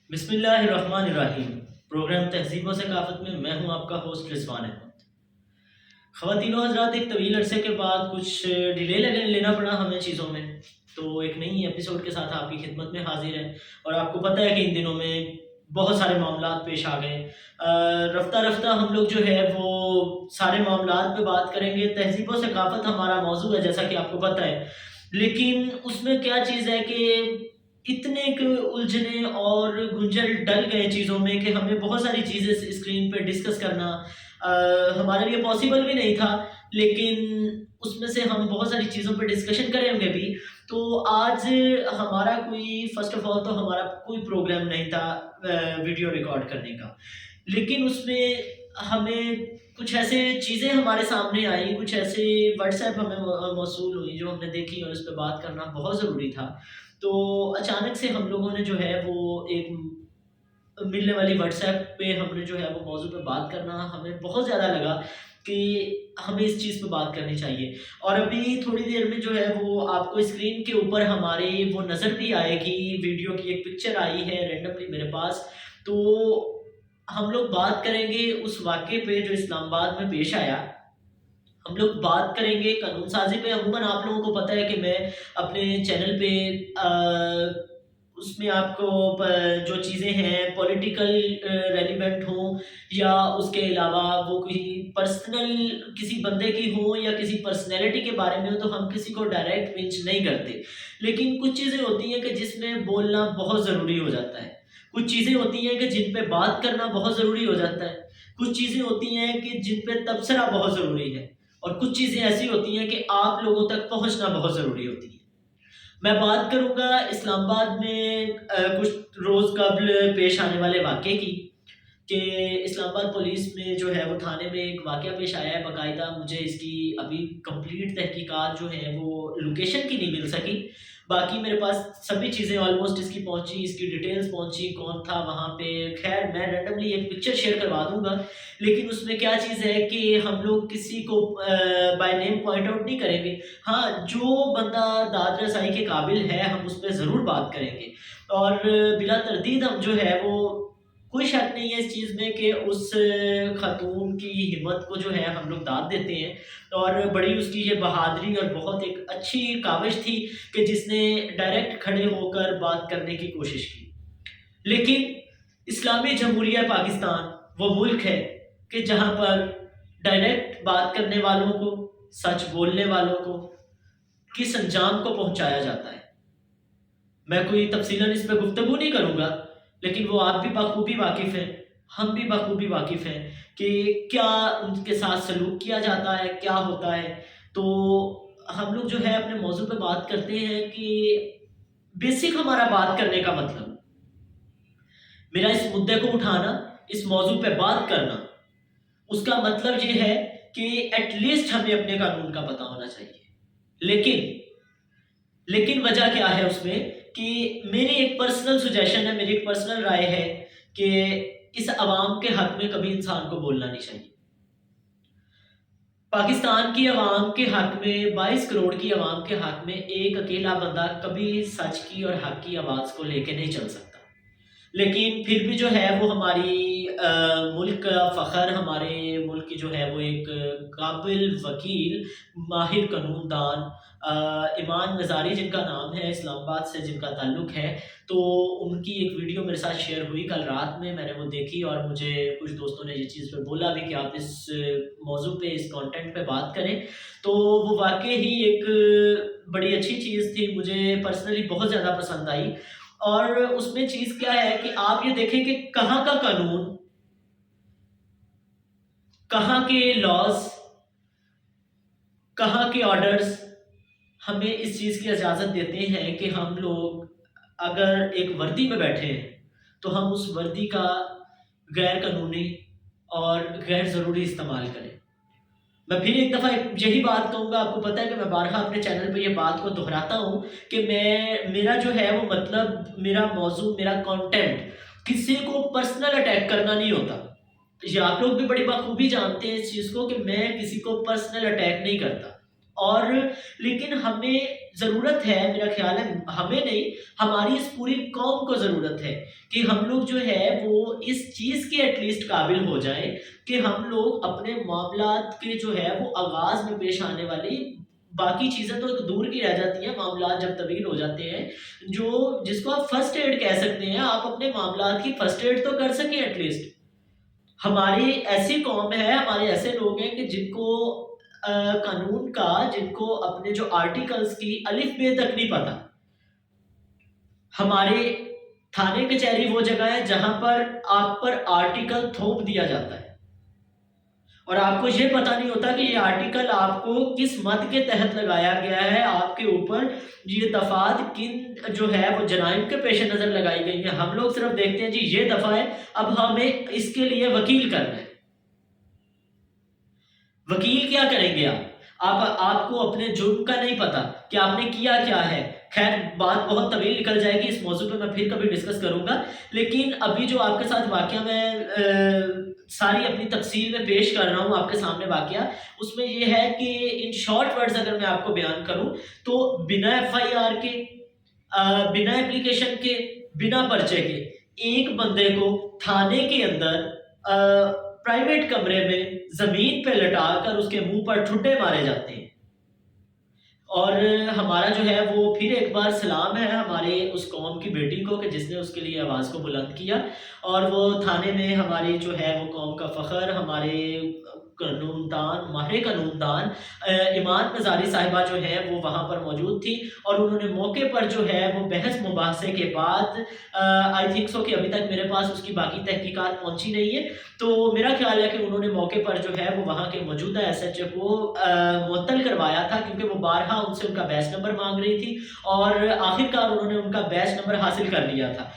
بسم اللہ الرحمن الرحیم۔ پروگرام تہذیب و ثقافت میں ہوں آپ کا ہوسٹ رضوان احمد۔ خواتین و حضرات، ایک طویل عرصے کے بعد کچھ ڈیلے لینا پڑا ہمیں چیزوں میں، تو ایک نئی ایپیسوڈ کے ساتھ آپ کی خدمت میں حاضر ہے۔ اور آپ کو پتہ ہے کہ ان دنوں میں بہت سارے معاملات پیش آ گئے۔ رفتہ رفتہ ہم لوگ جو ہے وہ سارے معاملات پہ بات کریں گے۔ تہذیب و ثقافت ہمارا موضوع ہے جیسا کہ آپ کو پتہ ہے، لیکن اس میں کیا چیز ہے کہ اتنے الجھنے اور گنجل ڈل گئے چیزوں میں کہ ہمیں بہت ساری چیزیں اسکرین پہ ڈسکس کرنا ہمارے لیے پاسبل بھی نہیں تھا، لیکن اس میں سے ہم بہت ساری چیزوں پہ ڈسکشن کریں گے بھی۔ تو آج ہمارا کوئی فرسٹ آف آل تو ہمارا کوئی پروگرام نہیں تھا ویڈیو ریکارڈ کرنے کا، لیکن اس میں ہمیں کچھ ایسے چیزیں ہمارے سامنے آئی، کچھ ایسے واٹس ایپ ہمیں موصول ہوئی جو ہم نے دیکھی اور اس پہ بات کرنا بہت ضروری تھا۔ تو اچانک سے ہم لوگوں نے جو ہے وہ ایک ملنے والی واٹس ایپ پہ ہم نے جو ہے وہ موضوع پہ بات کرنا ہمیں بہت زیادہ لگا کہ ہمیں اس چیز پہ بات کرنی چاہیے۔ اور ابھی تھوڑی دیر میں جو ہے وہ آپ کو اسکرین کے اوپر ہمارے وہ نظر بھی آئے گی، ویڈیو کی ایک پکچر آئی ہے رینڈملی میرے پاس۔ تو ہم لوگ بات کریں گے اس واقعے پہ جو اسلام آباد میں پیش آیا۔ ہم لوگ بات کریں گے قانون سازی پہ۔ عموماً آپ لوگوں کو پتہ ہے کہ میں اپنے چینل پہ اس میں آپ کو جو چیزیں ہیں پولیٹیکل ریلیونٹ ہوں یا اس کے علاوہ وہ کوئی پرسنل کسی بندے کی ہوں یا کسی پرسنالٹی کے بارے میں ہو، تو ہم کسی کو ڈائریکٹ پنچ نہیں کرتے، لیکن کچھ چیزیں ہوتی ہیں کہ جس میں بولنا بہت ضروری ہو جاتا ہے، کچھ چیزیں ہوتی ہیں کہ جن پہ بات کرنا بہت ضروری ہو جاتا ہے، کچھ چیزیں ہوتی ہیں کہ جن پہ تبصرہ بہت ضروری ہے، اور کچھ چیزیں ایسی ہوتی ہیں کہ آپ لوگوں تک پہنچنا بہت ضروری ہوتی ہے۔ میں بات کروں گا اسلام آباد میں کچھ روز قبل پیش آنے والے واقعے کی، کہ اسلام آباد پولیس میں جو ہے وہ تھانے میں ایک واقعہ پیش آیا ہے باقاعدہ۔ مجھے اس کی ابھی کمپلیٹ تحقیقات جو ہیں وہ لوکیشن کی نہیں مل سکی، باقی میرے پاس سبھی چیزیں آلموسٹ اس کی پہنچی، اس کی ڈیٹیلز پہنچی، کون تھا وہاں پہ۔ خیر میں رینڈملی ایک پکچر شیئر کروا دوں گا، لیکن اس میں کیا چیز ہے کہ ہم لوگ کسی کو بائی نیم پوائنٹ آؤٹ نہیں کریں گے۔ ہاں، جو بندہ داد رسائی کے قابل ہے ہم اس پہ ضرور بات کریں گے، اور بلا تردید ہم جو ہے وہ کوئی شک نہیں ہے اس چیز میں کہ اس خاتون کی ہمت کو جو ہے ہم لوگ داد دیتے ہیں، اور بڑی اس کی یہ بہادری اور بہت ایک اچھی کاوش تھی کہ جس نے ڈائریکٹ کھڑے ہو کر بات کرنے کی کوشش کی۔ لیکن اسلامی جمہوریہ پاکستان وہ ملک ہے کہ جہاں پر ڈائریکٹ بات کرنے والوں کو، سچ بولنے والوں کو کس انجام کو پہنچایا جاتا ہے۔ میں کوئی تفصیلاً اس پہ گفتگو نہیں کروں گا، لیکن وہ آپ بھی بخوبی واقف ہیں، ہم بھی بخوبی واقف ہیں کہ کیا ان کے ساتھ سلوک کیا جاتا ہے، کیا ہوتا ہے۔ تو ہم لوگ جو ہے اپنے موضوع پہ بات کرتے ہیں کہ بیسک ہمارا بات کرنے کا مطلب، میرا اس مدعے کو اٹھانا، اس موضوع پہ بات کرنا، اس کا مطلب یہ ہے کہ ایٹ لیسٹ ہمیں اپنے قانون کا پتہ ہونا چاہیے۔ لیکن وجہ کیا ہے اس میں کہ میری ایک پرسنل سجیشن ہے، میری ایک پرسنل رائے ہے کہ اس عوام کے حق میں کبھی انسان کو بولنا نہیں چاہیے۔ پاکستان کی عوام کے حق میں، 22 کروڑ کی عوام کے حق میں ایک اکیلا بندہ کبھی سچ کی اور حق کی آواز کو لے کے نہیں چل سکتا، لیکن پھر بھی جو ہے وہ ہماری ملک کا فخر، ہمارے ملک کی جو ہے وہ ایک قابل وکیل، ماہر قانون دان ایمان نظاری جن کا نام ہے، اسلام آباد سے جن کا تعلق ہے، تو ان کی ایک ویڈیو میرے ساتھ شیئر ہوئی کل رات میں نے وہ دیکھی، اور مجھے کچھ دوستوں نے یہ چیز پہ بولا بھی کہ آپ اس موضوع پہ، اس کانٹینٹ پہ بات کریں۔ تو وہ واقعی ہی ایک بڑی اچھی چیز تھی، مجھے پرسنلی بہت زیادہ پسند آئی۔ اور اس میں چیز کیا ہے کہ آپ یہ دیکھیں کہ کہاں کا قانون، کہاں کے لاز، کہاں کے آرڈرز ہمیں اس چیز کی اجازت دیتے ہیں کہ ہم لوگ اگر ایک وردی میں بیٹھے ہیں تو ہم اس وردی کا غیر قانونی اور غیر ضروری استعمال کریں۔ میں پھر ایک دفعہ یہی بات کہوں گا، آپ کو پتہ ہے کہ میں بارہا اپنے چینل پہ یہ بات کو دہراتا ہوں کہ میرا جو ہے وہ مطلب، میرا موضوع، میرا کانٹینٹ کسی کو پرسنل اٹیک کرنا نہیں ہوتا۔ یہ آپ لوگ بھی بڑی بخوبی جانتے ہیں اس چیز کو کہ میں کسی کو پرسنل اٹیک نہیں کرتا، اور لیکن ہمیں ضرورت ہے، میرا خیال ہے ہمیں نہیں، ہماری اس پوری قوم کو ضرورت ہے کہ ہم لوگ جو ہے وہ اس چیز کے ایٹ لیسٹ قابل ہو جائیں کہ ہم لوگ اپنے معاملات کے جو ہے وہ آغاز میں پیش آنے والی باقی چیزیں تو دور کی رہ جاتی ہیں، معاملات جب طویل ہو جاتے ہیں، جس کو آپ فرسٹ ایڈ کہہ سکتے ہیں، آپ اپنے معاملات کی فرسٹ ایڈ تو کر سکیں ایٹ لیسٹ۔ ہماری ایسی قوم ہے، ہمارے ایسے لوگ ہیں کہ جن کو قانون کا، جن کو اپنے جو آرٹیکلز کی الف بے تک نہیں پتا۔ ہمارے تھانے کچہری وہ جگہ ہے جہاں پر آپ پر آرٹیکل تھوپ دیا جاتا ہے اور آپ کو یہ پتہ نہیں ہوتا کہ یہ آرٹیکل آپ کو کس مد کے تحت لگایا گیا ہے، آپ کے اوپر یہ دفعات کن جو ہے وہ جرائم کے پیش نظر لگائی گئی ہیں۔ ہم لوگ صرف دیکھتے ہیں جی یہ دفعہ ہے، اب ہمیں اس کے لیے وکیل کرنا ہے۔ وکیل کیا کریں گے آپ کو اپنے جرم کا نہیں پتا کہ آپ نے کیا کیا ہے۔ خیر بات بہت طویل نکل جائے گی، اس موضوع پہ میں پھر کبھی ڈسکس کروں گا، لیکن ابھی جو آپ کے ساتھ واقعہ میں ساری اپنی تفصیل میں پیش کر رہا ہوں آپ کے سامنے واقعہ، اس میں یہ ہے کہ ان شارٹ ورڈز اگر میں آپ کو بیان کروں تو بنا ایف آئی آر کے، بنا اپلیکیشن کے، بنا پرچے کے ایک بندے کو تھانے کے اندر پرائیویٹ کمرے میں زمین پہ لٹا کر اس کے منہ پر ٹھڈے مارے جاتے ہیں۔ اور ہمارا جو ہے وہ پھر ایک بار سلام ہے ہمارے اس قوم کی بیٹی کو کہ جس نے اس کے لیے آواز کو بلند کیا، اور وہ تھانے میں ہماری جو ہے وہ قوم کا فخر، ہمارے قانون دان، ماہر قانون دان ایمان نظاری صاحبہ جو ہے وہ وہاں پر موجود تھی، اور انہوں نے موقع پر جو ہے وہ بحث مباحثے کے بعد آئی تھنک سو کہ ابھی تک میرے پاس اس کی باقی تحقیقات پہنچی نہیں ہے، تو میرا خیال ہے کہ انہوں نے موقع پر جو ہے وہ وہاں کے موجودہ ایس ایچ او کو معطل کروایا تھا، کیونکہ وہ بارہا ان سے ان کا بیچ نمبر مانگ رہی تھی اور آخرکار انہوں نے ان کا بیچ نمبر حاصل کر لیا تھا۔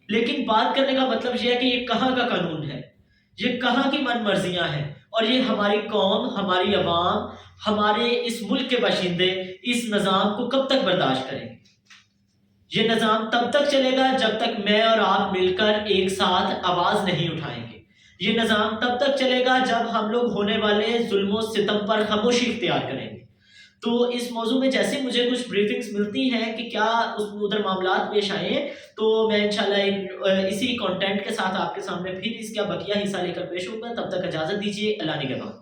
لیکن بات کرنے کا مطلب یہ ہے کہ یہ کہاں کا قانون ہے، یہ کہاں کی من مرضیاں ہیں، اور یہ ہماری قوم، ہماری عوام، ہمارے اس ملک کے باشندے اس نظام کو کب تک برداشت کریں گے؟ یہ نظام تب تک چلے گا جب تک میں اور آپ مل کر ایک ساتھ آواز نہیں اٹھائیں گے۔ یہ نظام تب تک چلے گا جب ہم لوگ ہونے والے ظلم و ستم پر خاموشی اختیار کریں گے۔ تو اس موضوع میں جیسے مجھے کچھ بریفنگز ملتی ہیں کہ کیا ادھر معاملات پیش آئے ہیں، تو میں انشاءاللہ اسی کانٹینٹ کے ساتھ آپ کے سامنے پھر اس کا بقیہ حصہ لے کر پیش ہوں گا۔ تب تک اجازت دیجیے، اللہ نگہبان۔